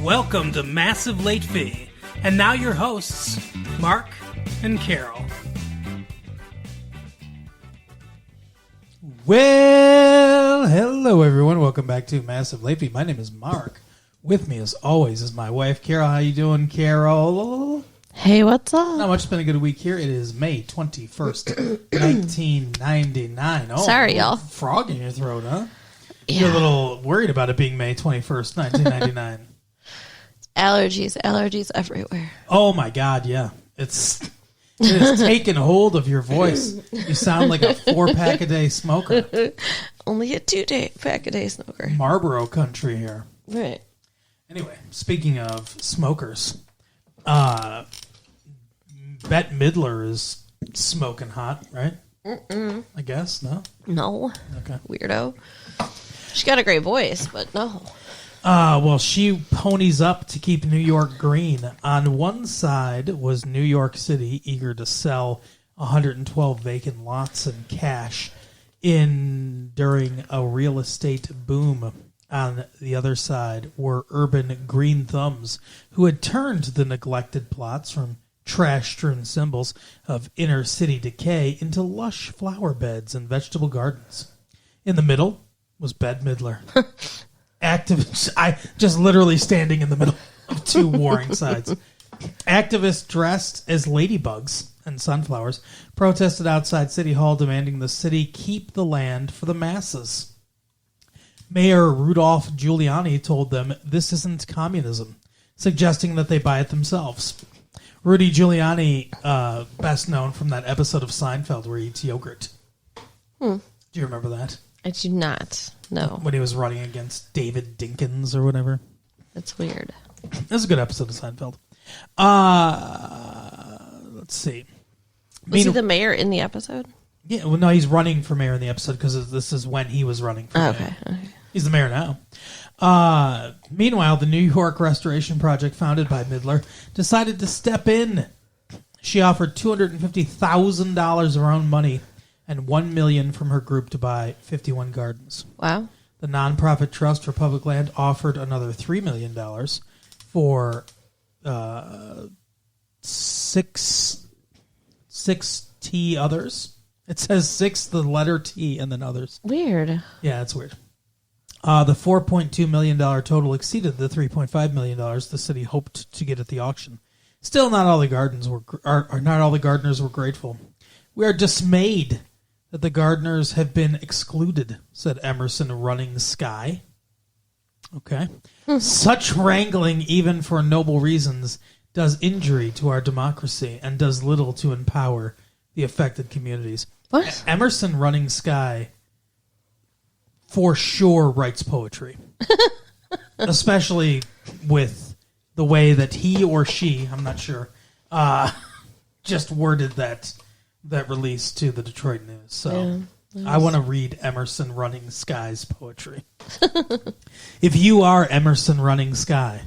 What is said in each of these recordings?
Welcome to Massive Late Fee. And now your hosts, Mark and Carol. Well, hello everyone. Welcome back to Massive Late Fee. My name is Mark. With me, as always, is my wife, Carol. How you doing, Carol? Hey, what's up? Not much. It's been a good week here. It is May 21st, 1999. Oh, sorry, y'all. Frog in your throat, huh? Yeah. You're a little worried about it being May 21st, 1999. Allergies everywhere. Oh, my God, yeah. It has taken hold of your voice. You sound like a 4-pack-a-day smoker. Only a 2-pack-a-day smoker. Marlboro country here. Right. Anyway, speaking of smokers, Bette Midler is smoking hot, right? I guess, no? No. Okay. Weirdo. She got a great voice, but no. Well, she ponies up to keep New York green. On one side was New York City, eager to sell 112 vacant lots in cash during a real estate boom. On the other side were urban green thumbs who had turned the neglected plots from trash-strewn symbols of inner-city decay into lush flower beds and vegetable gardens. In the middle was Bette Midler. Activists, I just literally standing in the middle of two warring sides. Activists dressed as ladybugs and sunflowers protested outside City Hall demanding the city keep the land for the masses. Mayor Rudolph Giuliani told them this isn't communism, suggesting that they buy it themselves. Rudy Giuliani, best known from that episode of Seinfeld where he eats yogurt. Do you remember that? I do not. No. When he was running against David Dinkins or whatever. That's weird. That's a good episode of Seinfeld. Let's see. Was he the mayor in the episode? Yeah, well, no, he's running for mayor in the episode because this is when he was running for mayor. Okay. He's the mayor now. Meanwhile, the New York Restoration Project, founded by Midler, decided to step in. She offered $250,000 of her own money and $1 million from her group to buy 51 gardens. Wow. The nonprofit Trust for Public Land offered another $3 million for six T others. It says 6, the letter T, and then others. Weird. Yeah, it's weird. The $4.2 million total exceeded the $3.5 million the city hoped to get at the auction. Still, not all the gardeners were grateful. We are dismayed that the gardeners have been excluded, said Emerson Running Sky. Okay. Such wrangling, even for noble reasons, does injury to our democracy and does little to empower the affected communities. What? Emerson Running Sky for sure writes poetry. Especially with the way that he or she, I'm not sure, just worded that release to the Detroit News. So yeah, I want to read Emerson Running Sky's poetry. If you are Emerson Running Sky,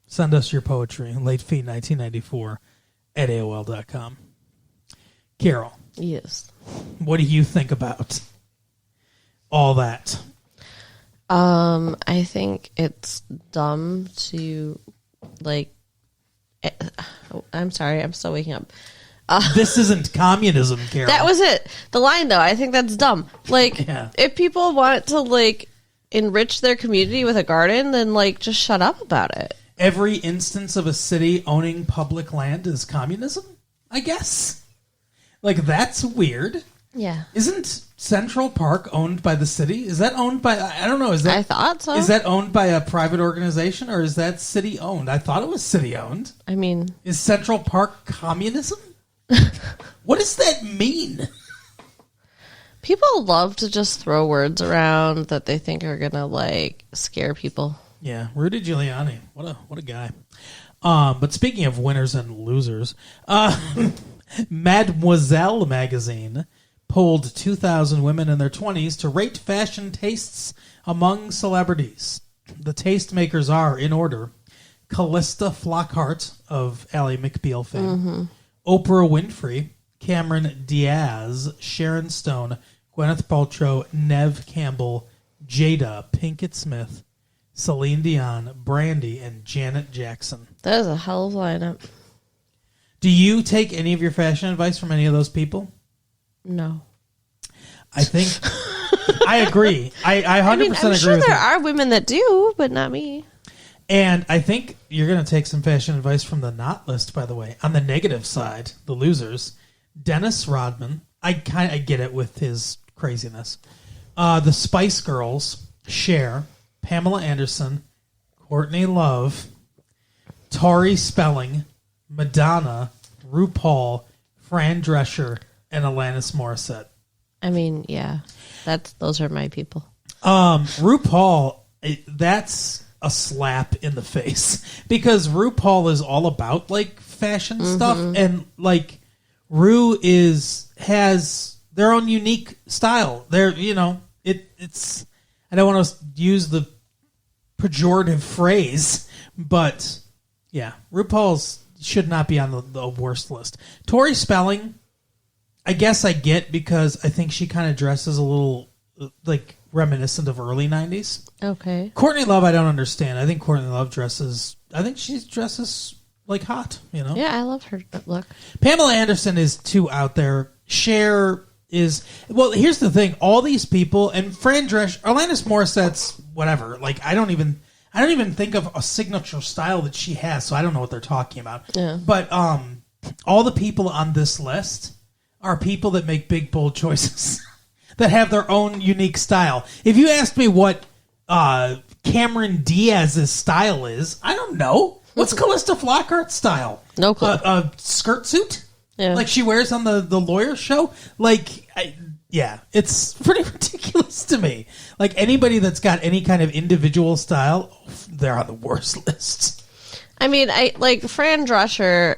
send us your poetry, latefee1994 at AOL.com. Carol. Yes. What do you think about all that? I think it's dumb to, I'm sorry, I'm still waking up. This isn't communism, Carol. That was it. The line, though, I think that's dumb. If people want to, enrich their community with a garden, then, just shut up about it. Every instance of a city owning public land is communism, I guess. That's weird. Yeah. Isn't Central Park owned by the city? Is that owned by, I don't know, I thought so. Is that owned by a private organization, or is that city owned? I thought it was city owned. I mean... Is Central Park communism? What does that mean? People love to just throw words around that they think are going to, scare people. Yeah, Rudy Giuliani. What a guy. But speaking of winners and losers, Mademoiselle magazine polled 2,000 women in their 20s to rate fashion tastes among celebrities. The tastemakers are, in order, Callista Flockhart of Ally McBeal fame, Oprah Winfrey, Cameron Diaz, Sharon Stone, Gwyneth Paltrow, Neve Campbell, Jada Pinkett Smith, Celine Dion, Brandy, and Janet Jackson. That is a hell of a lineup. Do you take any of your fashion advice from any of those people? No. I think I agree. I 100% I'm agree sure with there you. are women that do, but not me. And I think you're going to take some fashion advice from the not list, by the way. On the negative side, the losers, Dennis Rodman. I get it with his craziness. The Spice Girls, Cher, Pamela Anderson, Courtney Love, Tori Spelling, Madonna, RuPaul, Fran Drescher, and Alanis Morissette. I mean, yeah, those are my people. RuPaul, that's a slap in the face because RuPaul is all about like fashion stuff, and like Ru has their own unique style. It's I don't want to use the pejorative phrase, but yeah, RuPaul's should not be on the worst list. Tori Spelling, I guess I get because I think she kind of dresses a little like reminiscent of early 90s. Okay. Courtney Love, I don't understand. I think Courtney Love dresses like hot, Yeah, I love her look. Pamela Anderson is too out there. Cher is, well, here's the thing. All these people, and Fran Drescher, Alanis Morissette's whatever. Like, I don't even think of a signature style that she has, so I don't know what they're talking about. Yeah. But all the people on this list are people that make big, bold choices that have their own unique style. If you asked me what Cameron Diaz's style is, I don't know. What's Callista Flockhart's style? No clue. A skirt suit? Yeah. Like she wears on the lawyer show? Like, it's pretty ridiculous to me. Like anybody that's got any kind of individual style, they're on the worst list. I mean, Fran Drescher,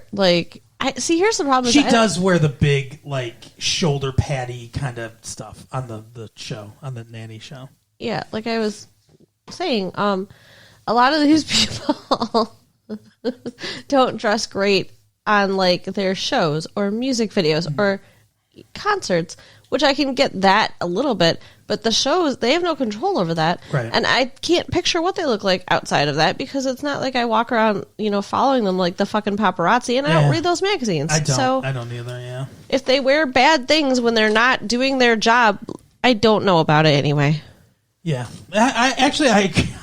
here's the problem. She does wear the big, like, shoulder patty kind of stuff on the show, on the nanny show. Yeah, like I was saying, a lot of these people don't dress great on, like, their shows or music videos or concerts, which I can get that a little bit, but the shows, they have no control over that. Right. And I can't picture what they look like outside of that because it's not like I walk around, following them like the fucking paparazzi, and I don't read those magazines. I don't. So I don't either, yeah. if they wear bad things when they're not doing their job, I don't know about it anyway. Yeah. I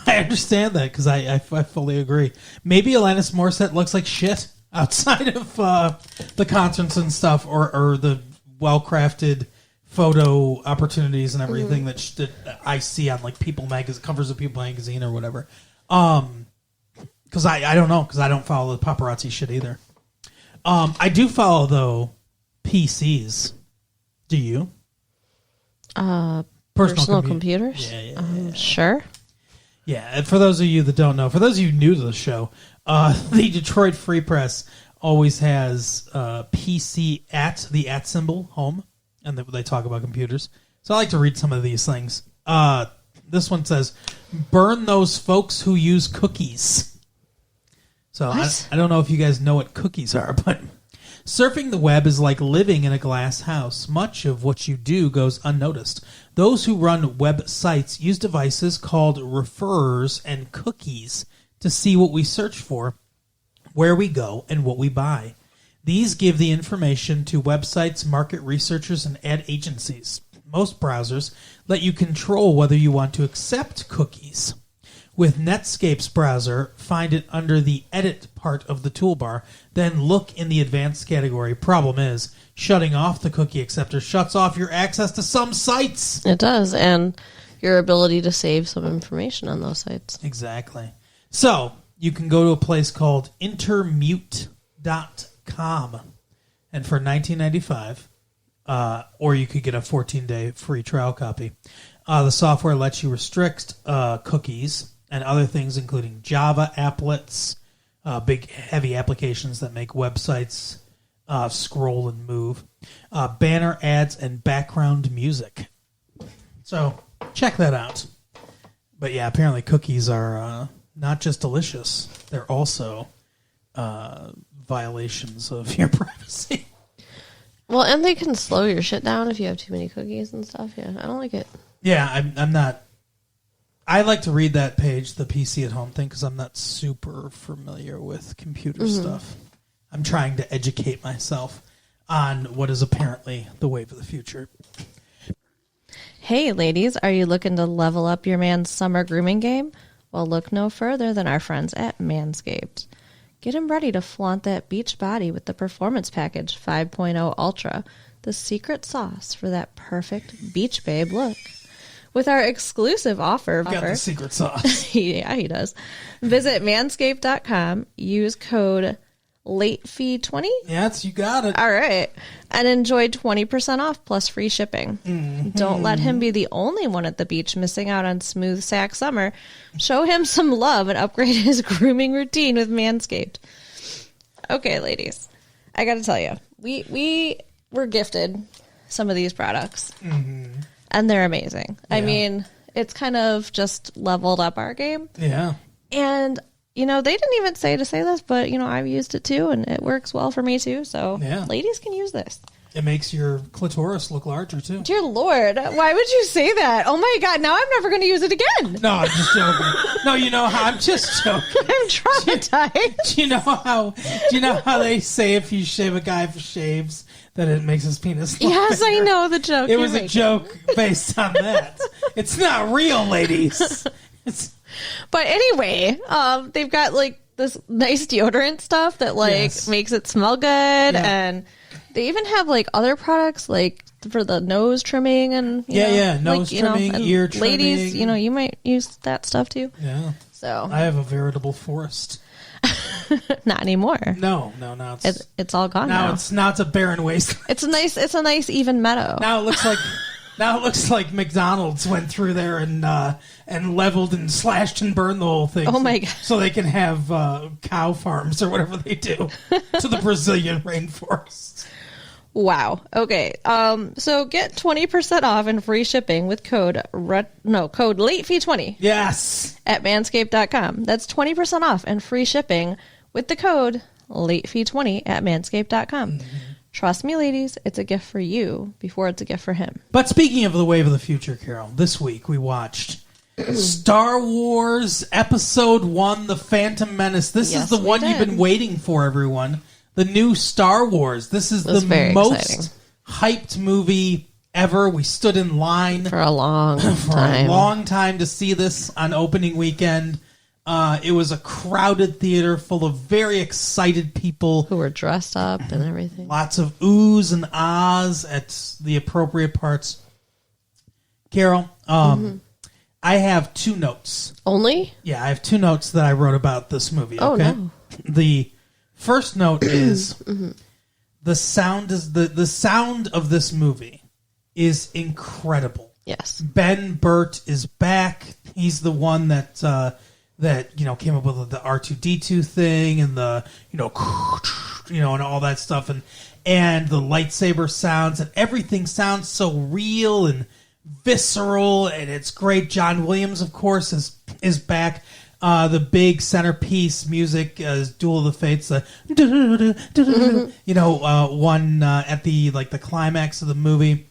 understand that because I fully agree. Maybe Alanis Morissette looks like shit outside of the concerts and stuff or the well-crafted photo opportunities and everything that I see on like covers of People magazine or whatever. Because I don't know because I don't follow the paparazzi shit either. I do follow though PCs. Do you? Personal computers? Yeah. Sure. Yeah, and for those of you that don't know, for those of you new to the show, the Detroit Free Press always has PC at the @ symbol home, and they talk about computers. So I like to read some of these things. This one says, "Burn those folks who use cookies." So I don't know if you guys know what cookies are, but surfing the web is like living in a glass house. Much of what you do goes unnoticed. Those who run websites use devices called referrers and cookies to see what we search for, where we go, and what we buy. These give the information to websites, market researchers, and ad agencies. Most browsers let you control whether you want to accept cookies. With Netscape's browser, find it under the Edit part of the toolbar, then look in the Advanced category. Problem is, shutting off the cookie acceptor shuts off your access to some sites. It does, and your ability to save some information on those sites. Exactly. So, you can go to a place called intermute.com, and for $19.95, or you could get a 14-day free trial copy. The software lets you restrict cookies and other things, including Java applets, big, heavy applications that make websites scroll and move, banner ads, and background music. So, check that out. But yeah, apparently cookies are not just delicious, they're also violations of your privacy. Well, and they can slow your shit down if you have too many cookies and stuff. Yeah, I don't like it. Yeah, I'm not I like to read that page, the PC at home thing, because I'm not super familiar with computer stuff. I'm trying to educate myself on what is apparently the wave of the future. Hey, ladies, are you looking to level up your man's summer grooming game? Well, look no further than our friends at Manscaped. Get him ready to flaunt that beach body with the Performance Package 5.0 Ultra, the secret sauce for that perfect beach babe look. With our exclusive offer... Got the secret sauce. Yeah, he does. Visit manscaped.com, use code LATEFEE20. Yes, you got it. All right. And enjoy 20% off plus free shipping. Don't let him be the only one at the beach missing out on smooth sack summer. Show him some love and upgrade his grooming routine with Manscaped. Okay, ladies. I got to tell you, we were gifted some of these products. And they're amazing. Yeah. I mean, it's kind of just leveled up our game. Yeah. And... they didn't even say to say this, but, I've used it too, and it works well for me too. So, ladies can use this. It makes your clitoris look larger too. Dear Lord, why would you say that? Oh my God, now I'm never going to use it again. No, I'm just joking. No, you know how I'm just joking. I'm traumatized. Do you know how they say if you shave a guy for shaves that it makes his penis look Yes, bigger? I know the joke. It was a joke based on that. It's not real, ladies. But anyway, they've got like this nice deodorant stuff that makes it smell good, and they even have like other products like for the nose trimming and nose trimming, ear trimming. Ladies, you might use that stuff too. Yeah. So I have a veritable forest. Not anymore. No, it's all gone now. Now it's a barren wasteland. It's a nice even meadow. Now it looks like McDonald's went through there and leveled and slashed and burned the whole thing. Oh my God! So they can have cow farms or whatever they do to the Brazilian rainforest. Wow. Okay. So get 20% off and free shipping with code LATEFEE20. Yes. At manscaped.com. That's 20% off and free shipping with the code LATEFEE20 at manscaped.com. Trust me, ladies, it's a gift for you before it's a gift for him. But speaking of the wave of the future, Carol, this week we watched Star Wars Episode 1, The Phantom Menace. This is the one you've been waiting for, everyone. The new Star Wars. This is the most hyped movie ever. We stood in line for a long time to see this on opening weekend. It was a crowded theater full of very excited people who were dressed up and everything. Lots of oohs and ahs at the appropriate parts. Carol, I have 2 notes. Only? Yeah, I have 2 notes that I wrote about this movie. Oh, okay? no. The first note is the sound of this movie is incredible. Yes. Ben Burtt is back. He's the one that came up with the R2D2 thing and the and all that stuff and the lightsaber sounds and everything sounds so real and visceral, and it's great. John Williams, of course, is back. The big centerpiece music is Duel of the Fates, one at the climax of the movie.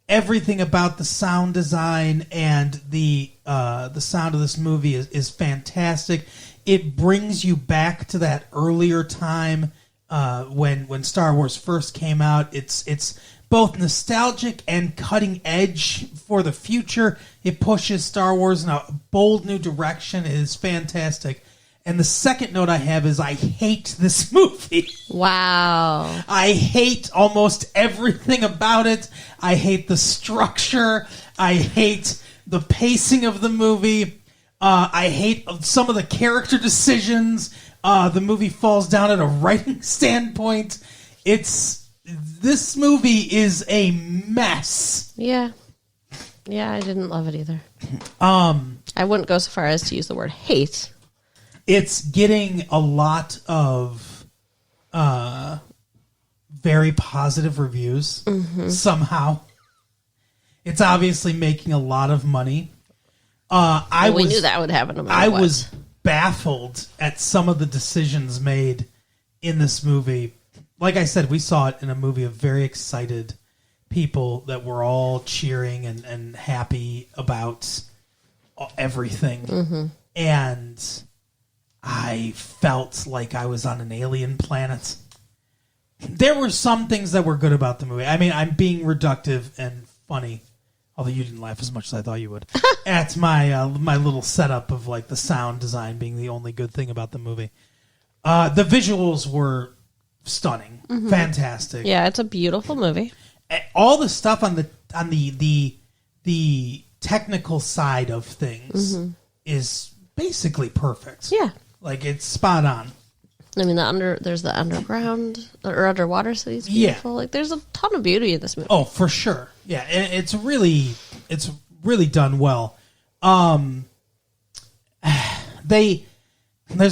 Everything about the sound design and the sound of this movie is fantastic. It brings you back to that earlier time when Star Wars first came out. It's both nostalgic and cutting edge for the future. It pushes Star Wars in a bold new direction. It is fantastic. And the second note I have is I hate this movie. Wow. I hate almost everything about it. I hate the structure. I hate the pacing of the movie. I hate some of the character decisions. The movie falls down at a writing standpoint. This movie is a mess. Yeah. Yeah, I didn't love it either. I wouldn't go so far as to use the word hate. It's getting a lot of very positive reviews somehow. It's obviously making a lot of money. We knew that would happen no matter what. I was baffled at some of the decisions made in this movie. Like I said, we saw it in a movie of very excited people that were all cheering and happy about everything. And I felt like I was on an alien planet. There were some things that were good about the movie. I mean, I'm being reductive and funny, although you didn't laugh as much as I thought you would, at my my little setup of like the sound design being the only good thing about the movie. The visuals were stunning, fantastic. Yeah, it's a beautiful movie. All the stuff on the technical side of things is basically perfect. Yeah. Like, it's spot on. I mean, there's the underground or underwater cities. Beautiful. Yeah. Like, there's a ton of beauty in this movie. Oh, for sure. Yeah, and it's really done well. There's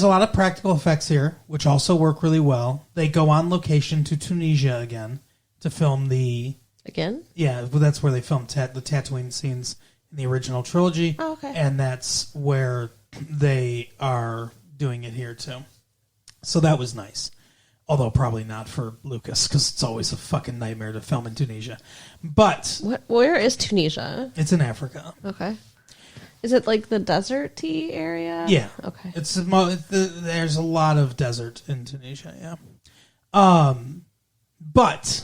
a lot of practical effects here, which also work really well. They go on location to Tunisia again to film the... Again? Yeah, well, that's where they filmed the Tatooine scenes in the original trilogy. Oh, okay. And that's where they are doing it here, too. So that was nice. Although probably not for Lucas, because it's always a fucking nightmare to film in Tunisia. But... Where is Tunisia? It's in Africa. Okay. Is it like the desert-y area? Yeah. Okay. There's a lot of desert in Tunisia, yeah. But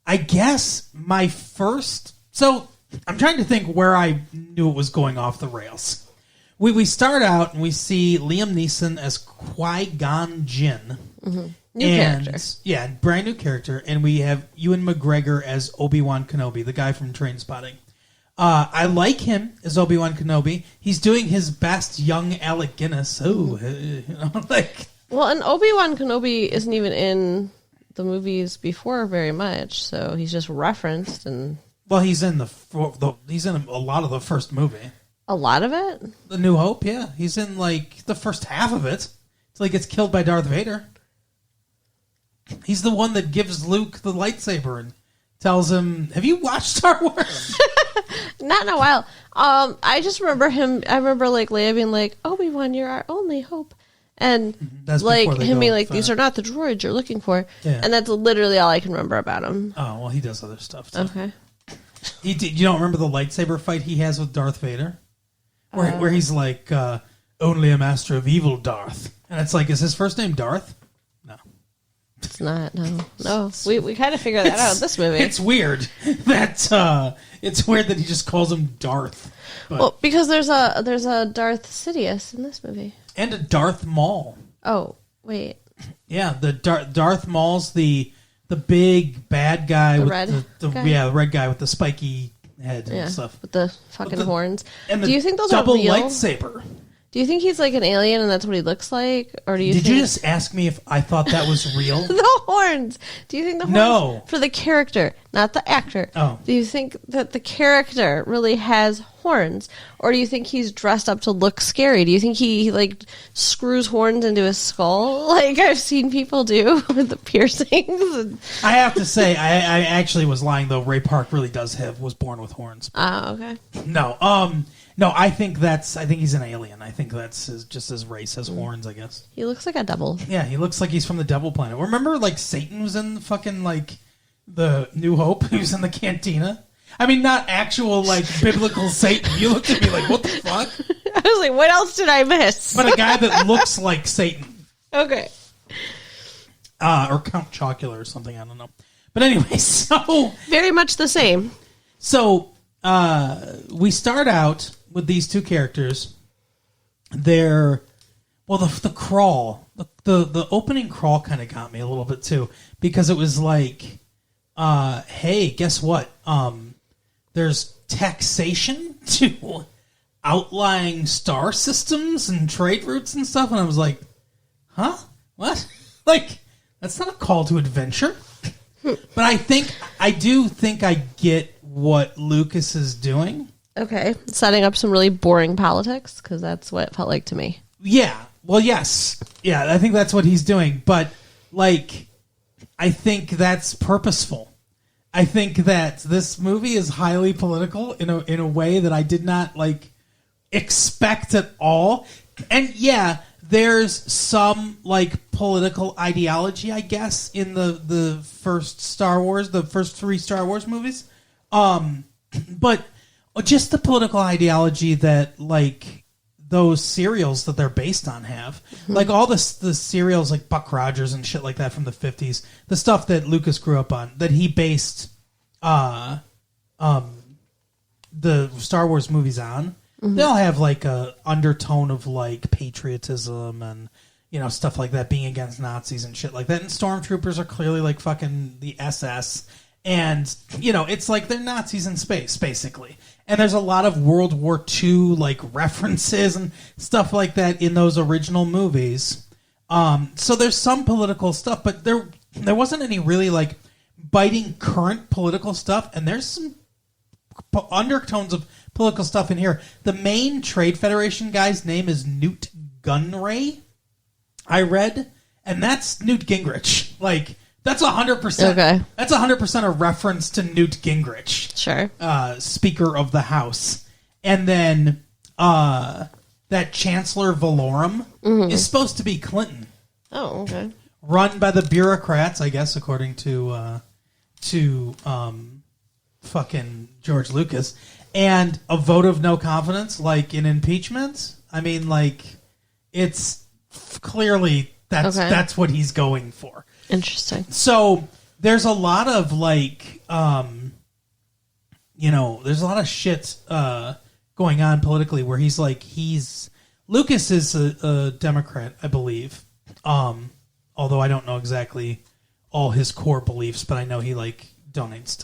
I guess my first... So I'm trying to think where I knew it was going off the rails. We start out and we see Liam Neeson as Qui-Gon Jinn. New character. Yeah, brand new character. And we have Ewan McGregor as Obi-Wan Kenobi, the guy from Trainspotting. I like him as Obi-Wan Kenobi. He's doing his best young Alec Guinness. Well, and Obi-Wan Kenobi isn't even in the movies before very much, so he's just referenced and... Well, he's in he's in a lot of the first movie. A lot of it? The New Hope, yeah. He's in, like, the first half of it. Until he gets killed by Darth Vader. He's the one that gives Luke the lightsaber and tells him, have you watched Star Wars? Not in a while. I just remember him, like, Leia being like, Obi-Wan, you're our only hope. And, that's like, him being like, these are not the droids you're looking for. Yeah. And that's literally all I can remember about him. Oh, well, he does other stuff, too. Okay. You don't remember the lightsaber fight he has with Darth Vader? Where he's like, only a master of evil, Darth. And it's like, is his first name Darth? No. It's not, no. We kind of figured that out in this movie. It's weird that he just calls him Darth. But, well, because there's a Darth Sidious in this movie. And a Darth Maul. Oh, wait. Yeah, the Darth Maul's the big bad guy with the red guy with the spiky head and stuff. With the fucking horns. And do you think those double are real? Lightsaber. Do you think he's like an alien and that's what he looks like? Or do you Did you just ask me if I thought that was real? The horns. Do you think the horns No. For the character, not the actor. Oh. Do you think that the character really has horns? Or do you think he's dressed up to look scary? Do you think he like screws horns into his skull like I've seen people do with the piercings? I have to say, I actually was lying though. Ray Park really was born with horns. Oh, okay. No, I think he's an alien. I think that's just his race has horns, I guess. He looks like a devil. Yeah, he looks like he's from the Devil Planet. Remember, like, Satan was in fucking, like, the New Hope? He was in the cantina? I mean, not actual, like, biblical Satan. You looked at me like, what the fuck? I was like, what else did I miss? But a guy that looks like Satan. Okay. Or Count Chocula or something, I don't know. But anyway, so... Very much the same. So, we start out with these two characters. They're... Well, the crawl, the opening crawl kind of got me a little bit, too. Because it was like, hey, guess what? There's taxation to outlying star systems and trade routes and stuff. And I was like, huh? What? Like, that's not a call to adventure. But I do think I get what Lucas is doing. Okay. Setting up some really boring politics, because that's what it felt like to me. Yeah. Well, yes. Yeah, I think that's what he's doing. But, like, I think that's purposeful. I think that this movie is highly political in a way that I did not, like, expect at all. And, yeah, there's some, like, political ideology, I guess, in the first Star Wars, the first three Star Wars movies. But just the political ideology that like those serials that they're based on have. Like all the serials like Buck Rogers and shit like that from the 50s, the stuff that Lucas grew up on, that he based the Star Wars movies on. They all have like a undertone of like patriotism and, you know, stuff like that, being against Nazis and shit like that. And stormtroopers are clearly like fucking the SS. And, you know, it's like they're Nazis in space, basically. And there's a lot of World War II, like, references and stuff like that in those original movies. So there's some political stuff, but there wasn't any really, like, biting current political stuff. And there's some undertones of political stuff in here. The main Trade Federation guy's name is Newt Gunray, I read. And that's Newt Gingrich. Like... That's 100%. Okay. That's 100% a reference to Newt Gingrich, Sure. Speaker of the House, and then that Chancellor Valorum is supposed to be Clinton. Oh, okay. Run by the bureaucrats, I guess, according to fucking George Lucas, and a vote of no confidence, like in impeachment. I mean, like it's clearly that's what he's going for. Interesting. So there's a lot of like, you know, there's a lot of shit going on politically where Lucas is a Democrat, I believe. Although I don't know exactly all his core beliefs, but I know he like donates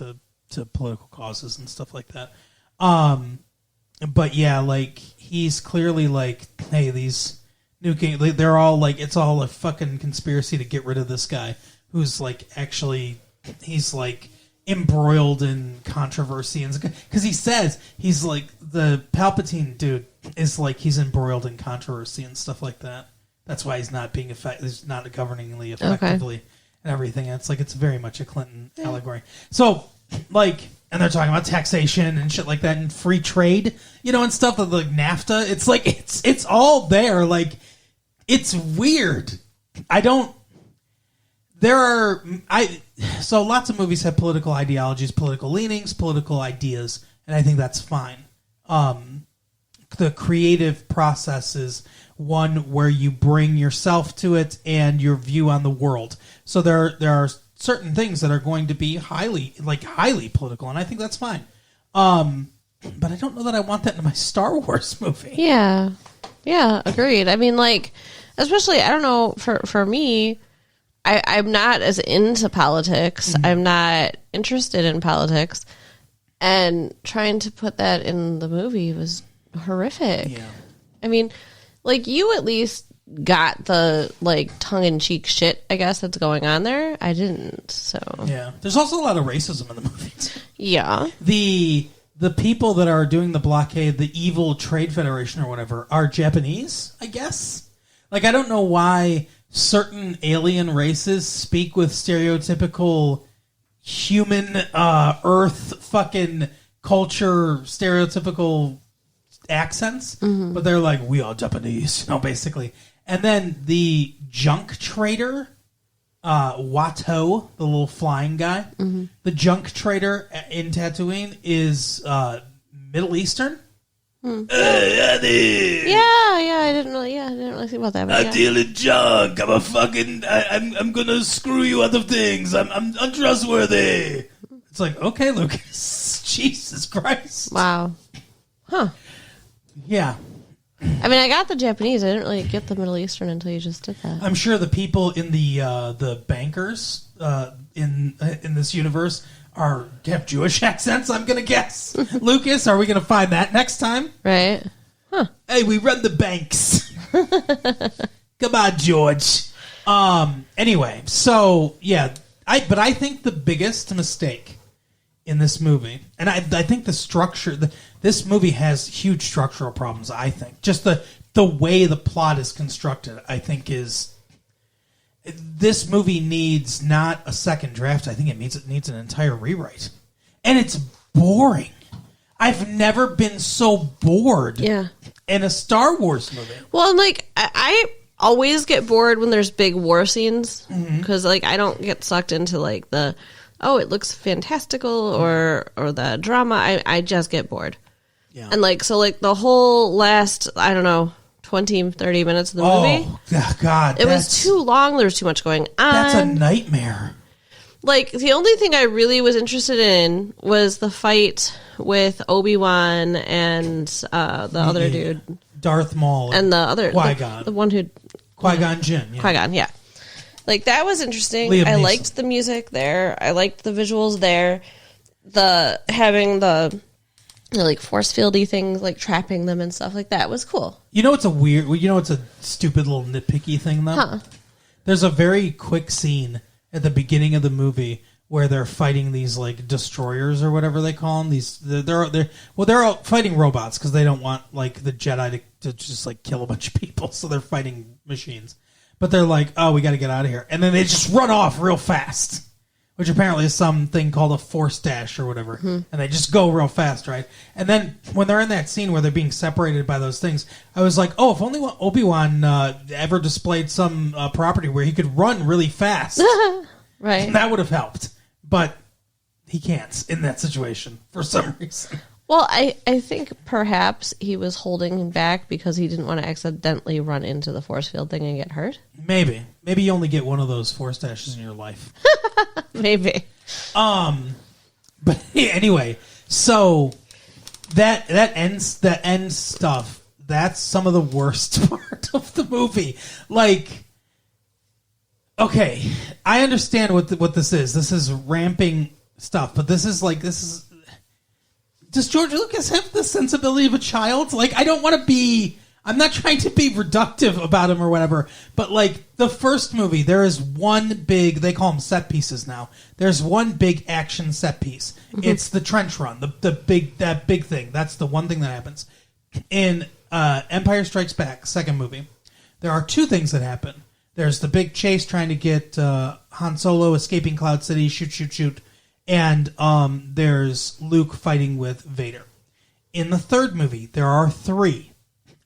to political causes and stuff like that. But yeah, like he's clearly like, hey, these they're all like, it's all a fucking conspiracy to get rid of this guy who's like actually, he's like embroiled in controversy, and because he says he's like, the Palpatine dude is like, he's embroiled in controversy and stuff like that. That's why he's not being he's not governingly effectively and everything. And it's like, it's very much a Clinton allegory. So like, and they're talking about taxation and shit like that and free trade, you know, and stuff like NAFTA. It's like, it's all there. Like, it's weird. So lots of movies have political ideologies, political leanings, political ideas, and I think that's fine. The creative process is one where you bring yourself to it and your view on the world. So there are certain things that are going to be highly political, and I think that's fine. But I don't know that I want that in my Star Wars movie. Yeah, agreed. I mean, like, especially, I don't know, for me, I'm not as into politics. Mm-hmm. I'm not interested in politics. And trying to put that in the movie was horrific. Yeah. I mean, like, you at least got the, like, tongue-in-cheek shit, I guess, that's going on there. I didn't, so. Yeah. There's also a lot of racism in the movie. Yeah. The people that are doing the blockade, the evil Trade Federation or whatever, are Japanese, I guess. Like, I don't know why certain alien races speak with stereotypical human Earth fucking culture stereotypical accents, but they're like, we are Japanese, you know, basically. And then the junk trader, Watto, the little flying guy, the junk trader in Tatooine is Middle Eastern. Yeah, I didn't really think about that. I deal in junk. I'm a fucking. I'm gonna screw you out of things. I'm untrustworthy. It's like, okay, Lucas. Jesus Christ. Wow. Huh. Yeah. I mean, I got the Japanese. I didn't really get the Middle Eastern until you just did that. I'm sure the people in the bankers in this universe have Jewish accents, I'm going to guess. Lucas, are we going to find that next time? Right. Huh. Hey, we run the banks. Come on, George. Anyway, so, yeah. But I think the biggest mistake in this movie, and I think the structure, this movie has huge structural problems, I think. Just the way the plot is constructed, I think is... This movie needs not a second draft. I think it needs an entire rewrite. And it's boring. I've never been so bored in a Star Wars movie. Well, and like, I always get bored when there's big war scenes. Because, like, I don't get sucked into, like, it looks fantastical or the drama. I just get bored. Yeah. And like, so like the whole last, I don't know, 20, 30 minutes of the movie. Oh, God. It was too long. There was too much going on. That's a nightmare. Like, the only thing I really was interested in was the fight with Obi-Wan and the other dude. Darth Maul. And the other... Qui-Gon. The one who... Qui-Gon Jinn. Yeah. Qui-Gon, yeah. Like, that was interesting. Liam I Neeson. liked the music there. I liked the visuals there. Having the... like force fieldy things, like trapping them and stuff like that was cool. You know, it's a stupid little nitpicky thing though. Huh. There's a very quick scene at the beginning of the movie where they're fighting these like destroyers or whatever they call them. They're out fighting robots because they don't want like the Jedi to just like kill a bunch of people, so they're fighting machines. But they're like, oh, we got to get out of here, and then they just run off real fast. Which apparently is something called a force dash or whatever. And they just go real fast, right? And then when they're in that scene where they're being separated by those things, I was like, oh, if only Obi-Wan ever displayed some property where he could run really fast. Right. That would have helped. But he can't in that situation for some reason. Well, I think perhaps he was holding him back because he didn't want to accidentally run into the force field thing and get hurt. Maybe you only get one of those force dashes in your life. Maybe. But anyway, so that end stuff, that's some of the worst part of the movie. Like, okay, I understand what this is. This is ramping stuff, but this is. Does George Lucas have the sensibility of a child? Like, I don't want to be... I'm not trying to be reductive about him or whatever, but, like, the first movie, there is one big... They call them set pieces now. There's one big action set piece. It's the trench run, that big thing. That's the one thing that happens. In Empire Strikes Back, second movie, there are two things that happen. There's the big chase trying to get Han Solo escaping Cloud City, shoot. And there's Luke fighting with Vader. In the third movie, there are three.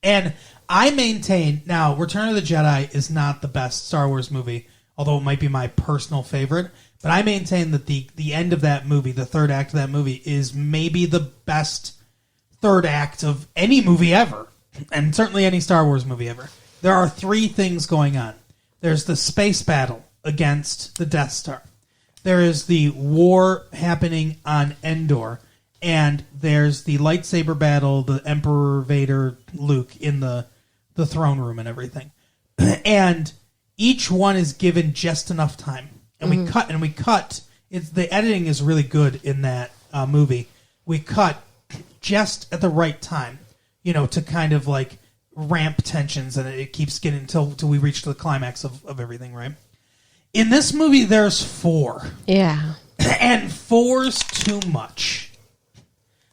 And I maintain, now, Return of the Jedi is not the best Star Wars movie, although it might be my personal favorite. But I maintain that the end of that movie, the third act of that movie, is maybe the best third act of any movie ever. And certainly any Star Wars movie ever. There are three things going on. There's the space battle against the Death Star. There is the war happening on Endor, and there's the lightsaber battle, the Emperor Vader, Luke in the throne room and everything. And each one is given just enough time. And we cut. The editing is really good in that movie. We cut just at the right time, to kind of like ramp tensions, and it keeps getting until we reach the climax of everything, right? In this movie, there's 4. Yeah. And 4's too much.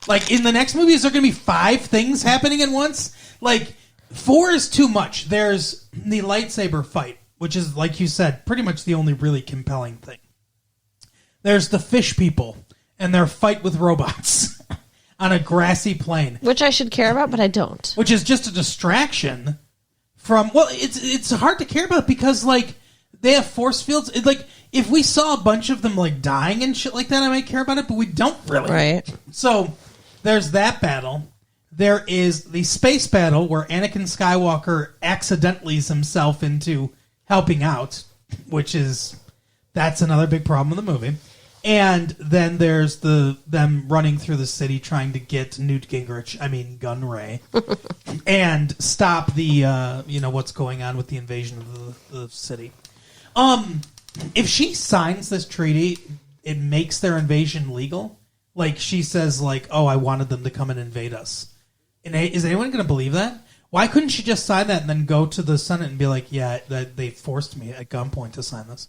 Like, in the next movie, is there going to be 5 things happening at once? Like, 4 is too much. There's the lightsaber fight, which is, like you said, pretty much the only really compelling thing. There's the fish people and their fight with robots on a grassy plain. Which I should care about, but I don't. Which is just a distraction from... Well, it's hard to care about because, like... They have force fields. Like, if we saw a bunch of them, like, dying and shit like that, I might care about it, but we don't really. Right. So, there's that battle. There is the space battle where Anakin Skywalker accidentallys himself into helping out, that's another big problem in the movie. And then there's them running through the city trying to get Gun Ray, and stop the, what's going on with the invasion of the city. If she signs this treaty, it makes their invasion legal. Like, she says, like, oh, I wanted them to come and invade us. And is anyone going to believe that? Why couldn't she just sign that and then go to the Senate and be like, yeah, they forced me at gunpoint to sign this?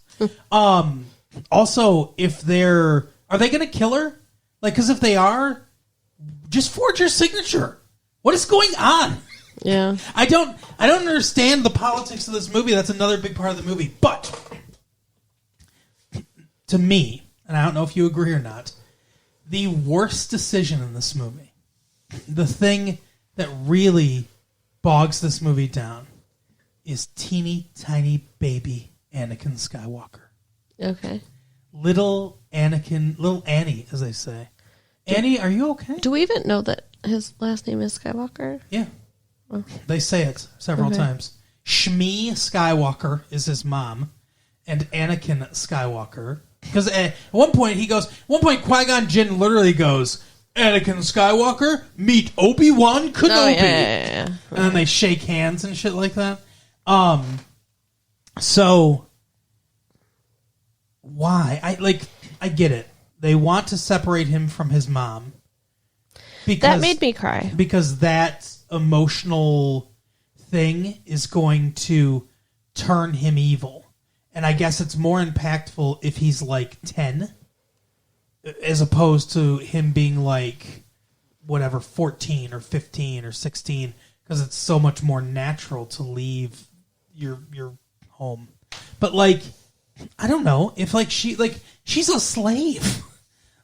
Also, are they going to kill her? Like, because if they are, just forge your signature. What is going on? Yeah. I don't understand the politics of this movie. That's another big part of the movie. But to me, and I don't know if you agree or not, the worst decision in this movie, the thing that really bogs this movie down, is teeny tiny baby Anakin Skywalker. Okay. Little Annie, as they say. Annie, are you okay? Do we even know that his last name is Skywalker? Yeah. They say it several times. Shmi Skywalker is his mom, and Anakin Skywalker. Because at one point, Qui-Gon Jinn literally goes, Anakin Skywalker, meet Obi-Wan Kenobi. Oh, yeah. And then they shake hands and shit like that. So, why? I get it. They want to separate him from his mom. That made me cry. Because that emotional thing is going to turn him evil. And I guess it's more impactful if he's like 10 as opposed to him being like, whatever, 14 or 15 or 16, because it's so much more natural to leave your home. But like, I don't know if like she's a slave.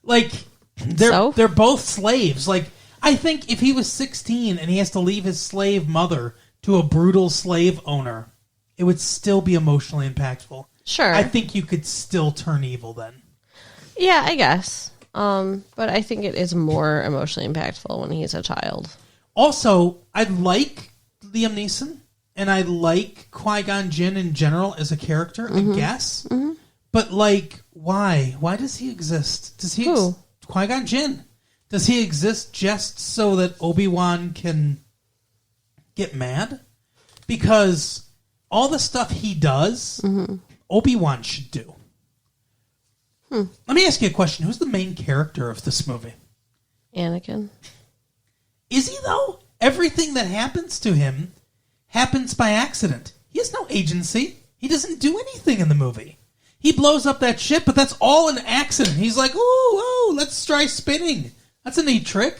Like they're both slaves. Like I think if he was 16 and he has to leave his slave mother to a brutal slave owner, it would still be emotionally impactful. Sure. I think you could still turn evil then. Yeah, I guess. But I think it is more emotionally impactful when he's a child. Also, I like Liam Neeson, and I like Qui-Gon Jinn in general as a character, I guess. Mm-hmm. But, like, why? Why does he exist? Does he Qui-Gon Jinn. Does he exist just so that Obi-Wan can get mad? Because all the stuff he does, Obi-Wan should do. Let me ask you a question. Who's the main character of this movie? Anakin. Is he, though? Everything that happens to him happens by accident. He has no agency. He doesn't do anything in the movie. He blows up that ship, but that's all an accident. He's like, ooh, let's try spinning. That's a neat trick.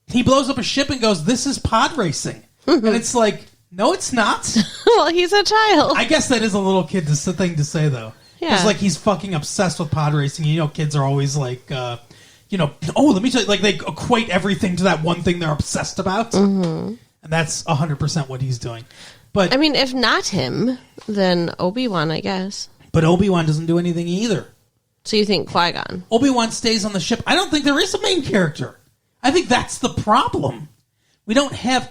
He blows up a ship and goes, this is pod racing. And it's like, no, it's not. Well, he's a child. I guess that is a little kid thing to say, though. Because, like, he's fucking obsessed with pod racing. You know, kids are always like, let me tell you, like, they equate everything to that one thing they're obsessed about. Mm-hmm. And that's 100% what he's doing. But I mean, if not him, then Obi-Wan, I guess. But Obi-Wan doesn't do anything either. So you think Qui-Gon? Obi-Wan stays on the ship. I don't think there is a main character. I think that's the problem. We don't have...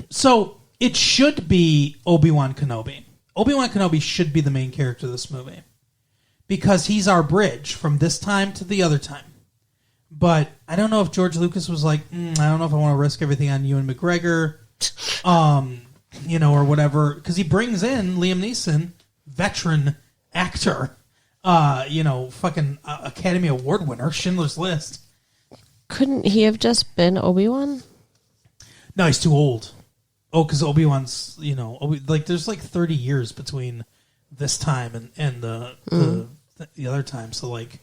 So, it should be Obi-Wan Kenobi. Obi-Wan Kenobi should be the main character of this movie. Because he's our bridge from this time to the other time. But I don't know if George Lucas was like, I don't know if I want to risk everything on Ewan McGregor, or whatever. Because he brings in Liam Neeson, veteran actor, fucking Academy Award winner, Schindler's List. Couldn't he have just been Obi-Wan? No, he's too old. Oh, because Obi-Wan's, there's like 30 years between this time and the other time. So, like,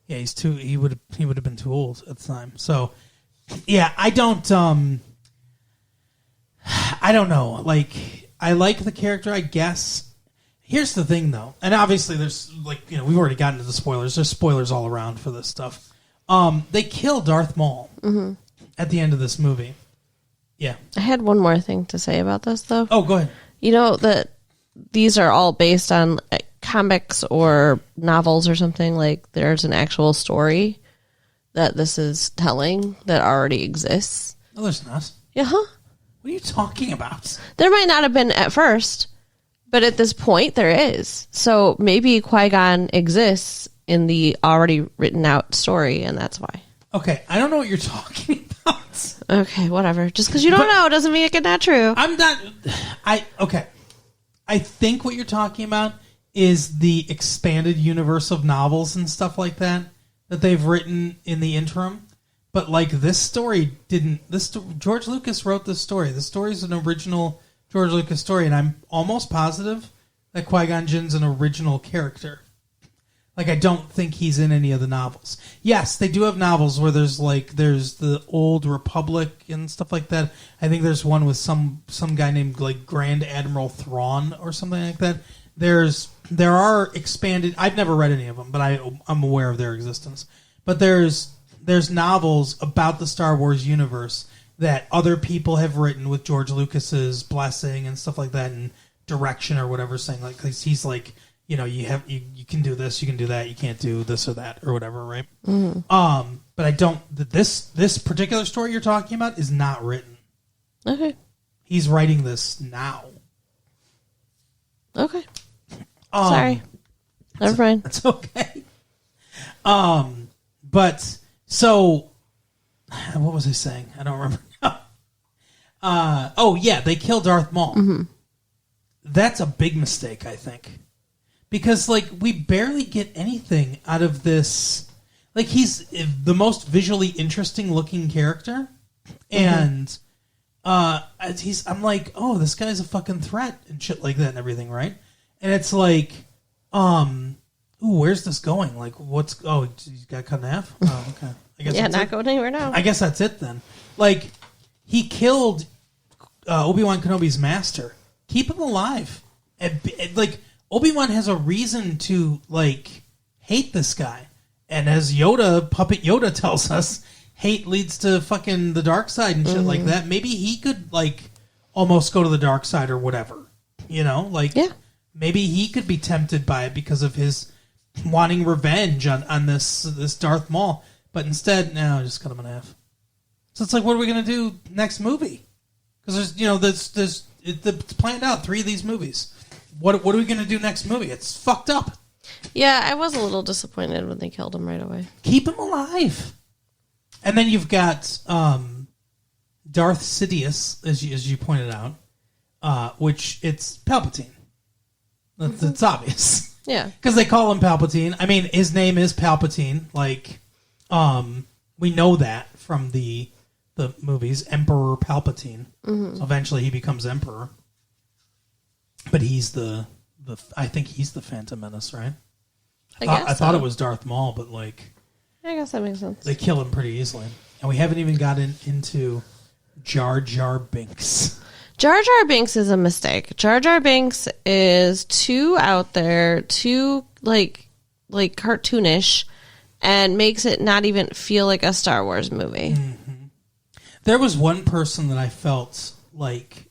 yeah, he would have been too old at the time. So, yeah, I don't know. Like, I like the character, I guess. Here's the thing, though. And obviously there's, we've already gotten to the spoilers. There's spoilers all around for this stuff. They kill Darth Maul at the end of this movie. Yeah. I had one more thing to say about this, though. Oh, go ahead. You know that these are all based on comics or novels or something. Like, there's an actual story that this is telling that already exists. No, there's not. Yeah, huh? What are you talking about? There might not have been at first, but at this point there is. So maybe Qui-Gon exists in the already written out story, and that's why. Okay, I don't know what you're talking about. Okay, whatever. Just because you don't know doesn't make it not true. I'm not... Okay. I think what you're talking about is the expanded universe of novels and stuff like that they've written in the interim. But, like, this story didn't... George Lucas wrote this story. The story is an original George Lucas story, and I'm almost positive that Qui-Gon Jinn's an original character. Like, I don't think he's in any of the novels. Yes, they do have novels where there's the Old Republic and stuff like that. I think there's one with some guy named, like, Grand Admiral Thrawn or something like that. There are expanded... I've never read any of them, but I'm aware of their existence. But there's novels about the Star Wars universe that other people have written with George Lucas's blessing and stuff like that, and direction or whatever, saying, like, 'cause he's, like, you can do this, you can do that, you can't do this or that or whatever, right? But I don't. This particular story you're talking about is not written. Okay. He's writing this now. Okay. Sorry. Never mind. That's okay. But so, what was I saying? I don't remember. Oh yeah, they kill Darth Maul. Mm-hmm. That's a big mistake, I think, because like we barely get anything out of this. Like he's the most visually interesting looking character, and I'm like, oh, this guy's a fucking threat and shit like that and everything, right? And it's like, ooh, where's this going? Like, he's got cut in half? Oh, okay. I guess not going anywhere now. I guess that's it then. Like, he killed Obi-Wan Kenobi's master. Keep him alive. And, like, Obi-Wan has a reason to, like, hate this guy. And as Puppet Yoda tells us, hate leads to fucking the dark side and shit like that. Maybe he could, like, almost go to the dark side or whatever. You know? Like, maybe he could be tempted by it because of his wanting revenge on this Darth Maul. But instead, no, just cut him in half. So it's like, what are we going to do next movie? Because it's planned out 3 of these movies. What are we going to do next movie? It's fucked up. Yeah, I was a little disappointed when they killed him right away. Keep him alive. And then you've got Darth Sidious, as you pointed out, which it's Palpatine. It's obvious. Yeah. Because they call him Palpatine. I mean, his name is Palpatine. Like, we know that from the movies, Emperor Palpatine. Mm-hmm. So eventually he becomes Emperor. But he's I think he's the Phantom Menace, right? I thought it was Darth Maul, but like, I guess that makes sense. They kill him pretty easily, and we haven't even gotten into Jar Jar Binks. Jar Jar Binks is a mistake. Jar Jar Binks is too out there, too like cartoonish, and makes it not even feel like a Star Wars movie. Mm-hmm. There was one person that I felt like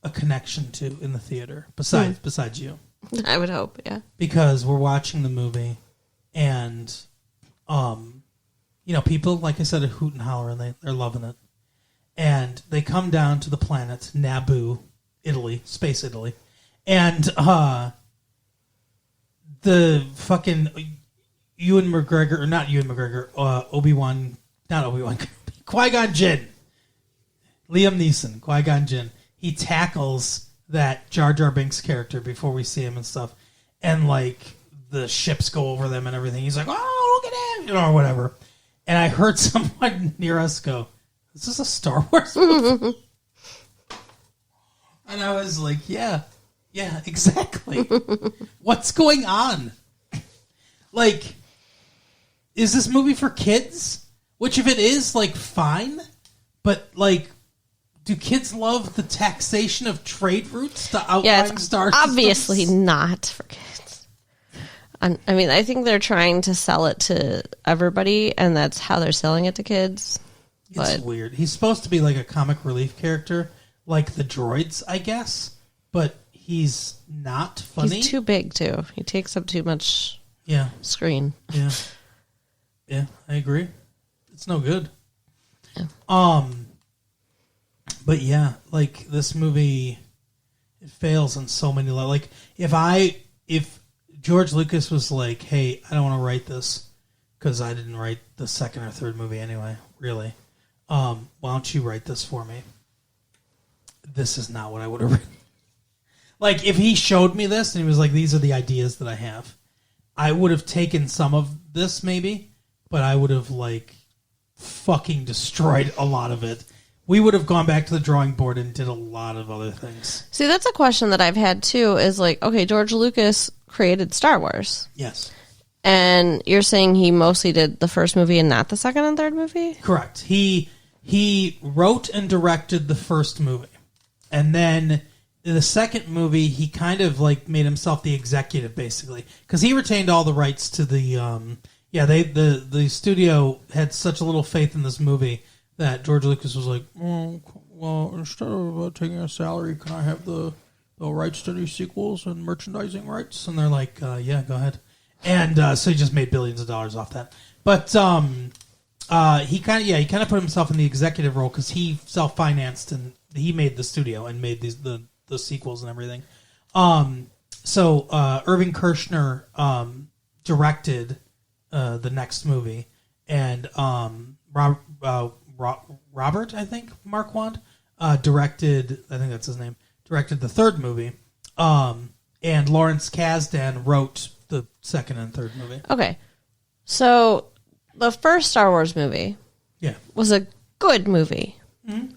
a connection to in the theater, besides you. I would hope, yeah. Because we're watching the movie, and people, like I said, are hoot and holler, and they're loving it. And they come down to the planet Naboo, Italy, space Italy, and the fucking Obi-Wan, not Obi-Wan, Qui-Gon Jinn, Liam Neeson, Qui-Gon Jinn, he tackles that Jar Jar Binks character before we see him and stuff, and like the ships go over them and everything. He's like, "Oh, look at him," or whatever. And I heard someone near us go, "Is this a Star Wars movie?" And I was like, "Yeah, exactly." What's going on? Like, is this movie for kids? Which, if it is, like, fine, but like, do kids love the taxation of trade routes, the outlying star systems? Obviously not for kids. I mean, I think they're trying to sell it to everybody, and that's how they're selling it to kids. It's weird. He's supposed to be like a comic relief character, like the droids, I guess, but he's not funny. He's too big, too. He takes up too much screen. Yeah, I agree. It's no good. Yeah. But yeah, like this movie, it fails on so many levels. Like if George Lucas was like, "Hey, I don't want to write this because I didn't write the second or third movie anyway. Really, why don't you write this for me?" This is not what I would have written. Like if he showed me this and he was like, "These are the ideas that I have," I would have taken some of this maybe, but I would have like fucking destroyed a lot of it. We would have gone back to the drawing board and did a lot of other things. See, that's a question that I've had too, is like, okay, George Lucas created Star Wars. Yes. And you're saying he mostly did the first movie and not the second and third movie? Correct. He wrote and directed the first movie. And then in the second movie, he kind of like made himself the executive, basically. Because he retained all the rights to the... the studio had such a little faith in this movie that George Lucas was like, well, instead of taking a salary, can I have the the rights to these sequels and merchandising rights? And they're like, yeah, go ahead. And so he just made billions of dollars off that. But he kind of put himself in the executive role because he self-financed and he made the studio and made the sequels and everything. So Irving Kershner directed the next movie, and Robert, I think, Marquand, directed, I think that's his name, directed the third movie, and Lawrence Kasdan wrote the second and third movie. Okay. So the first Star Wars movie was a good movie. Mm-hmm.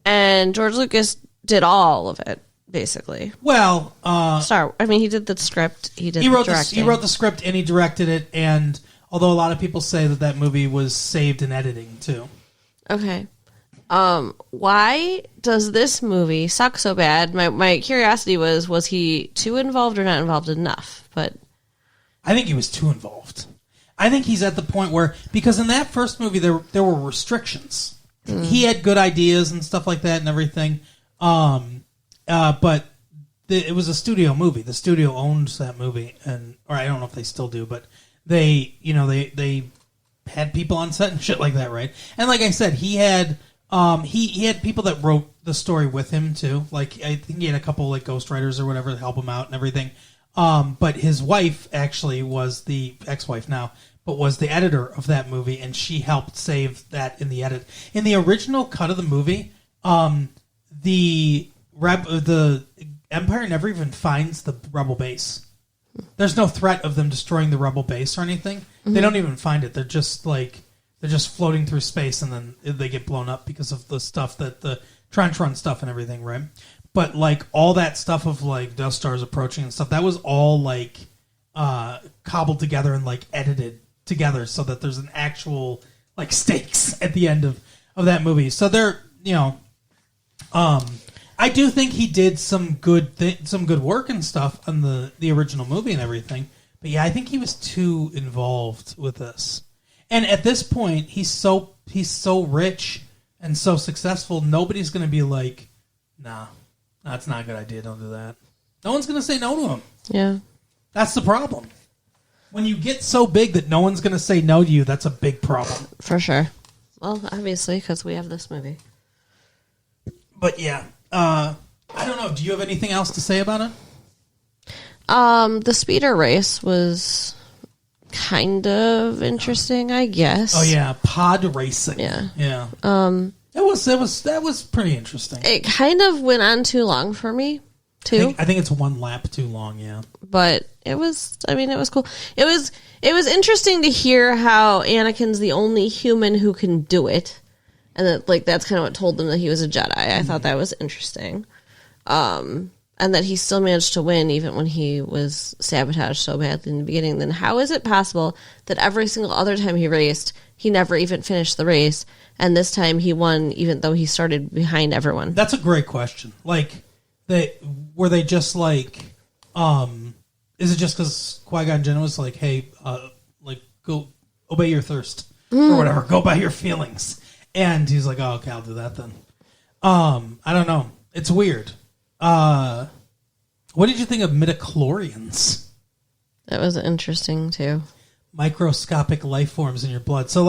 And George Lucas did all of it, basically. Well, he did the script, he wrote the script and he directed it, and although a lot of people say that movie was saved in editing too. Okay. Why does this movie suck so bad? My curiosity was he too involved or not involved enough? But I think he was too involved. I think he's at the point where, because in that first movie there were restrictions. He had good ideas and stuff like that and everything. But it was a studio movie. The studio owns that movie, or I don't know if they still do, but they had people on set and shit like that, right? And like I said, he had people that wrote the story with him too. Like I think he had a couple like ghostwriters or whatever to help him out and everything. But his wife actually was the ex-wife now, but was the editor of that movie, and she helped save that in the edit. In the original cut of the movie, the Empire never even finds the Rebel base. There's no threat of them destroying the Rebel base or anything. Mm-hmm. They don't even find it. They're just floating through space, and then they get blown up because of the stuff that the trench run stuff and everything, right? But like all that stuff of like Death Stars approaching and stuff, that was all like cobbled together and like edited together so that there's an actual like stakes at the end of that movie. So they're I do think he did some good work and stuff on the original movie and everything. But yeah, I think he was too involved with this. And at this point, he's so rich and so successful, nobody's going to be like, nah, that's not a good idea, don't do that. No one's going to say no to him. Yeah. That's the problem. When you get so big that no one's going to say no to you, that's a big problem. For sure. Well, obviously, because we have this movie. But yeah, I don't know. Do you have anything else to say about it? The speeder race was kind of interesting, I guess. Oh yeah, pod racing. Yeah. That was pretty interesting. It kind of went on too long for me, too. I think it's one lap too long, yeah. But it was cool. It was interesting to hear how Anakin's the only human who can do it. And that, that's kind of what told them that he was a Jedi. I thought that was interesting. And that he still managed to win even when he was sabotaged so badly in the beginning. Then how is it possible that every single other time he raced, he never even finished the race, and this time he won even though he started behind everyone? That's a great question. Were they just like, is it just because Qui-Gon Jinn was like, hey, go obey your thirst or whatever, go by your feelings? And he's like, oh, okay, I'll do that then. I don't know. It's weird. What did you think of midichlorians? That was interesting, too. Microscopic life forms in your blood. So,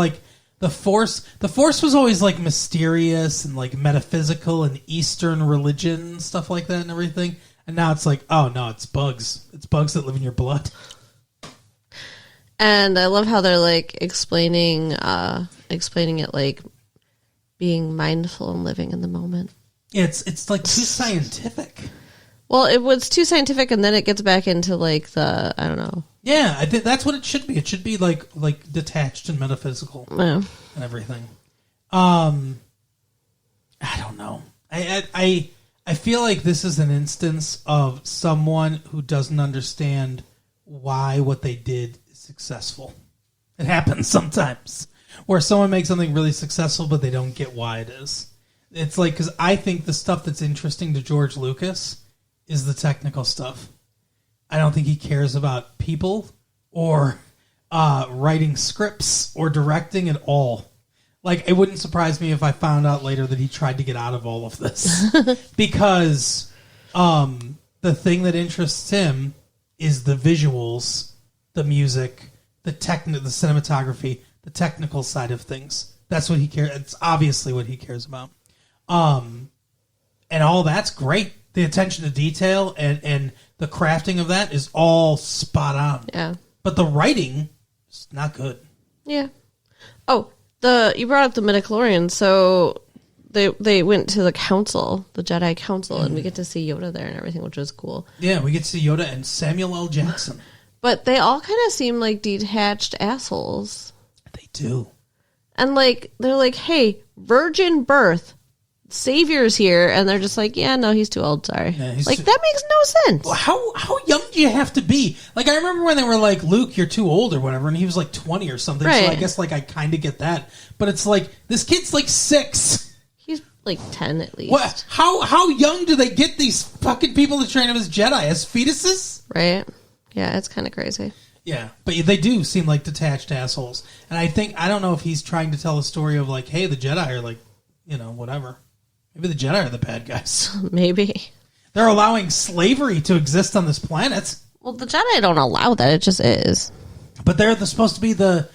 the Force was always, mysterious and, metaphysical and Eastern religion and stuff like that and everything. And now it's like, oh, no, it's bugs. It's bugs that live in your blood. And I love how they're, explaining it, being mindful and living in the moment. It's too scientific. Well, it was too scientific, and then it gets back into the I don't know. Yeah, I think that's what it should be. It should be like detached and metaphysical, and everything. I don't know. I feel like this is an instance of someone who doesn't understand why what they did is successful. It happens sometimes. Where someone makes something really successful, but they don't get why it is. It's because I think the stuff that's interesting to George Lucas is the technical stuff. I don't think he cares about people or writing scripts or directing at all. It wouldn't surprise me if I found out later that he tried to get out of all of this. Because The thing that interests him is the visuals, the music, the cinematography, the technical side of things. That's what he cares. It's obviously what he cares about. And all that's great. The attention to detail and the crafting of that is all spot on. Yeah. But the writing is not good. Yeah. Oh, you brought up the midichlorians, so they went to the council, the Jedi Council, and we get to see Yoda there and everything, which was cool. Yeah, we get to see Yoda and Samuel L. Jackson. But they all kind of seem like detached assholes. They do. And they're like, hey, virgin birth, Savior's here, and they're just like, yeah, no, he's too old, sorry. Yeah, that makes no sense. Well, how young do you have to be? Like, I remember when they were like, Luke, you're too old or whatever, and he was like 20 or something, right. So I guess I kind of get that. But it's like, this kid's like 6. He's like 10 at least. What? How young do they get these fucking people to train them as Jedi? As fetuses? Right. Yeah, it's kind of crazy. Yeah, but they do seem like detached assholes. And I don't know if he's trying to tell a story of like, hey, the Jedi are like, whatever. Maybe the Jedi are the bad guys. Maybe. They're allowing slavery to exist on this planet. Well, the Jedi don't allow that. It just is. But they're supposed to be the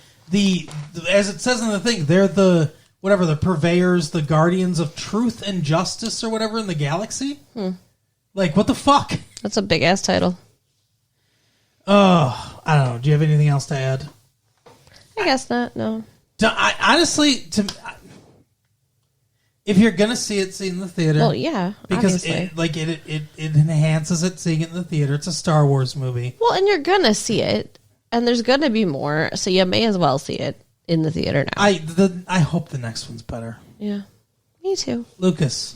as it says in the thing, they're the purveyors, the guardians of truth and justice or whatever in the galaxy. Like, what the fuck? That's a big ass title. Oh, I don't know. Do you have anything else to add? I guess not. No. Honestly, if you're gonna see it, see it in the theater. Well, yeah, because obviously. it enhances it seeing it in the theater. It's a Star Wars movie. Well, and you're gonna see it, and there's gonna be more, so you may as well see it in the theater now. I hope the next one's better. Yeah, me too. Lucas,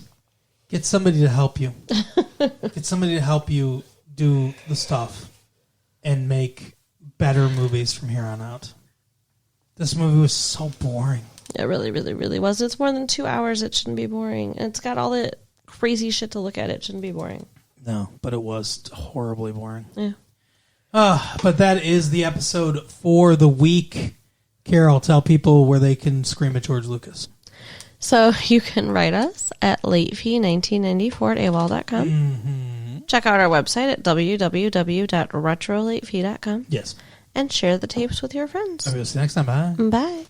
get somebody to help you. Get somebody to help you do the stuff and make better movies from here on out. This movie was so boring. It really, really, really was. It's more than 2 hours. It shouldn't be boring. And it's got all the crazy shit to look at. It shouldn't be boring. No, but it was horribly boring. Yeah. But that is the episode for the week. Carol, tell people where they can scream at George Lucas. So you can write us at latefee1994 at AOL.com. Mm-hmm. Check out our website at www.retrolatefee.com. Yes. And share the tapes with your friends. I'll see you next time. Bye. Bye.